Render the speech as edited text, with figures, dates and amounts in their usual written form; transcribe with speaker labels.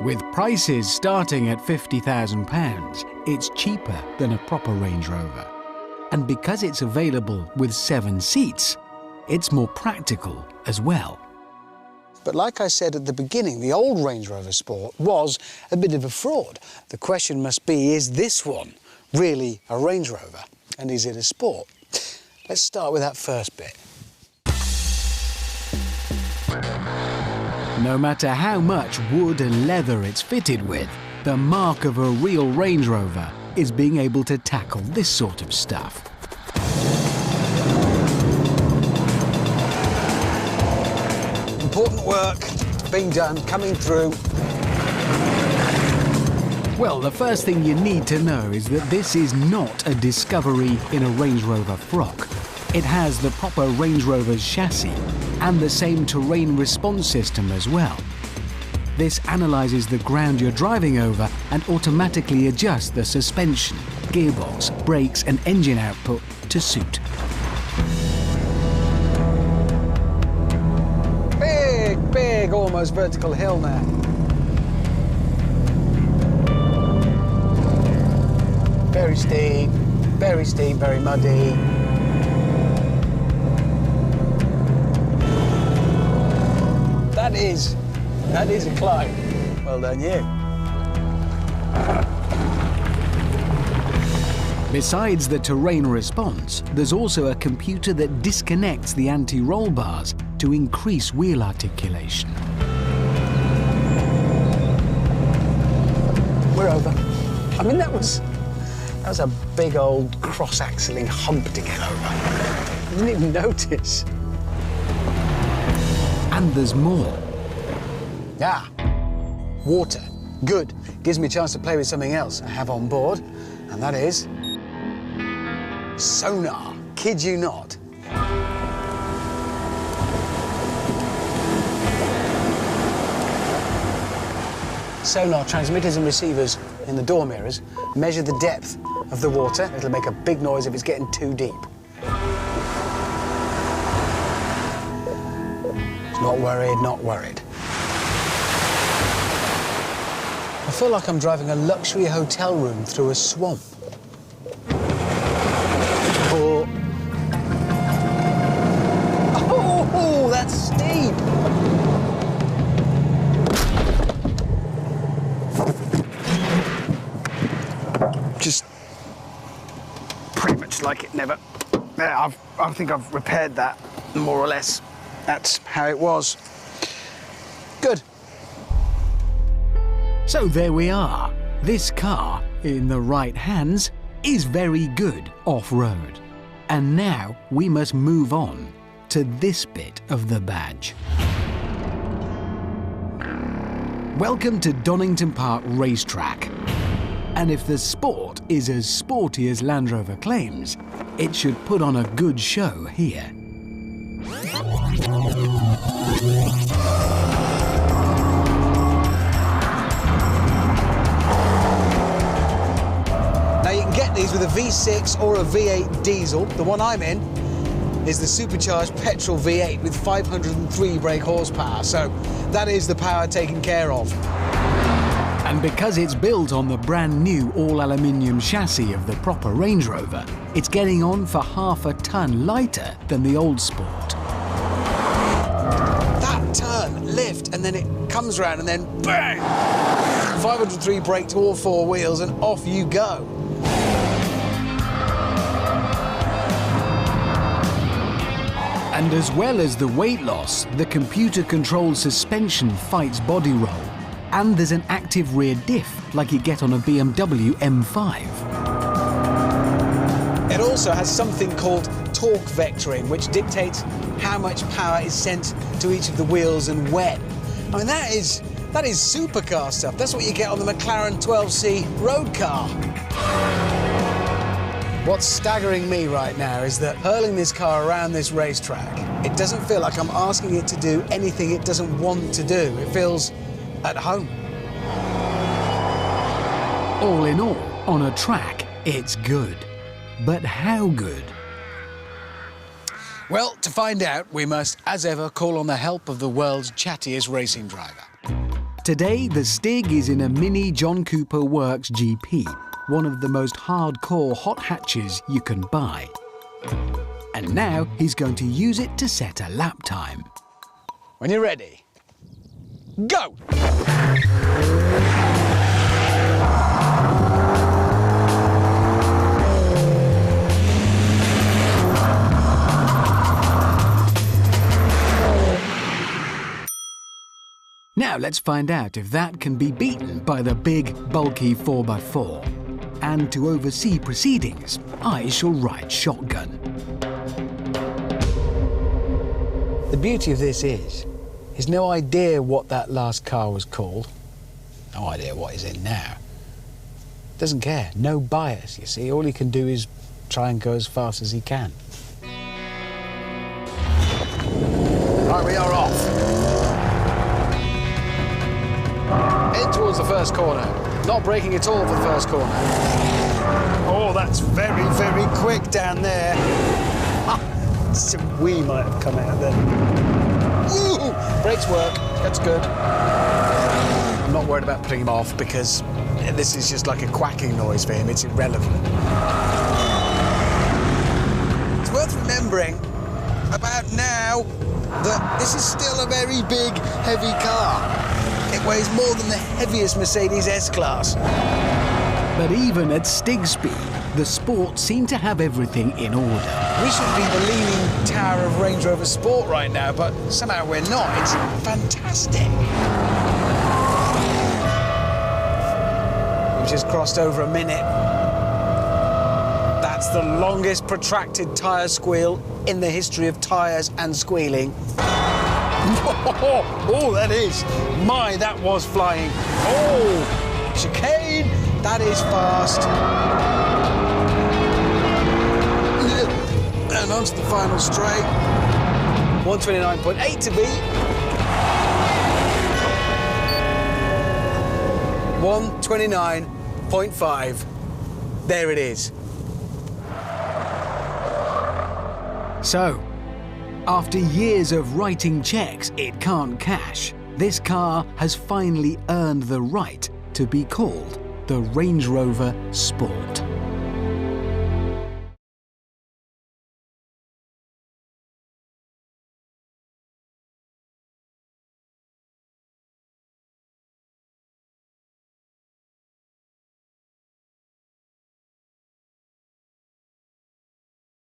Speaker 1: With prices starting at £50,000, it's cheaper than a proper Range Rover. And because it's available with 7 seats, it's more practical as well.
Speaker 2: But like I said at the beginning, the old Range Rover Sport was a bit of a fraud. The question must be, is this one really a Range Rover? And is it a Sport? Let's start with that first bit.
Speaker 1: No matter how much wood and leather it's fitted with, the mark of a real Range Rover is being able to tackle this sort of stuff.
Speaker 2: Important work being done, coming through.
Speaker 1: Well, the first thing you need to know is that this is not a discovery in a Range Rover frock. It has the proper Range Rover's chassis and the same terrain response system as well. This analyses the ground you're driving over and automatically adjusts the suspension, gearbox, brakes and engine output to suit.
Speaker 2: Big, almost vertical hill now. Very steep, very muddy. That is a climb. Well done, you.
Speaker 1: Besides the terrain response, there's also a computer that disconnects the anti-roll bars to increase wheel articulation.
Speaker 2: We're over. I mean, that was a big old cross-axling hump to get over. I didn't even notice.
Speaker 1: And there's more.
Speaker 2: Ah, water. Good. Gives me a chance to play with something else I have on board, and that is sonar. Kid you not. Sonar transmitters and receivers in the door mirrors measure the depth of the water. It'll make a big noise if it's getting too deep. Not worried, not worried. I feel like I'm driving a luxury hotel room through a swamp. Oh, that's steep. Just pretty much like it never. I think I've repaired that, more or less. That's how it was. Good.
Speaker 1: So there we are. This car, in the right hands, is very good off-road. And now we must move on to this bit of the badge. Welcome to Donington Park Racetrack. And if the Sport is as sporty as Land Rover claims, it should put on a good show here.
Speaker 2: Now you can get these with a V6 or a V8 diesel. The one I'm in is the supercharged petrol V8 with 503 brake horsepower, so that is the power taken care of.
Speaker 1: And because it's built on the brand new all-aluminium chassis of the proper Range Rover, it's getting on for half a ton lighter than the old Sport.
Speaker 2: That turn, lift, and then it comes round and then bang! 503 brake to all 4 wheels and off you go.
Speaker 1: And as well as the weight loss, the computer-controlled suspension fights body roll. And there's an active rear diff, like you get on a BMW M5.
Speaker 2: It also has something called torque vectoring, which dictates how much power is sent to each of the wheels and when. I mean, that is supercar stuff. That's what you get on the McLaren 12C road car. What's staggering me right now is that hurling this car around this racetrack, it doesn't feel like I'm asking it to do anything it doesn't want to do. It feels at home.
Speaker 1: All in all, on a track, it's good. But how good?
Speaker 2: Well, to find out, we must, as ever, call on the help of the world's chattiest racing driver.
Speaker 1: Today, the Stig is in a mini John Cooper Works GP, one of the most hardcore hot hatches you can buy. And now he's going to use it to set a lap time.
Speaker 2: When you're ready, go!
Speaker 1: Now let's find out if that can be beaten by the big, bulky 4x4. And to oversee proceedings, I shall ride shotgun.
Speaker 2: The beauty of this is, he's no idea what that last car was called. No idea what he's in now. Doesn't care, no bias, you see. All he can do is try and go as fast as he can. Right, we are off. In towards the first corner. Not braking at all for the first corner. Oh, that's very, very quick down there. Some wee might have come out there. Woo! Brakes work, that's good. I'm not worried about putting him off because this is just like a quacking noise for him, it's irrelevant. It's worth remembering about now that this is still a very big, heavy car. It weighs more than the heaviest Mercedes S-Class.
Speaker 1: But even at Stig speed, the Sport seemed to have everything in order.
Speaker 2: We should be the leaning tower of Range Rover Sport right now, but somehow we're not. It's fantastic. We've just crossed over a minute. That's the longest protracted tyre squeal in the history of tyres and squealing. Oh, that is. My, that was flying. Oh, chicane. That is fast. And onto the final straight. 129.8 to beat. 129.5. There it is.
Speaker 1: So, after years of writing checks it can't cash, this car has finally earned the right to be called the Range Rover Sport.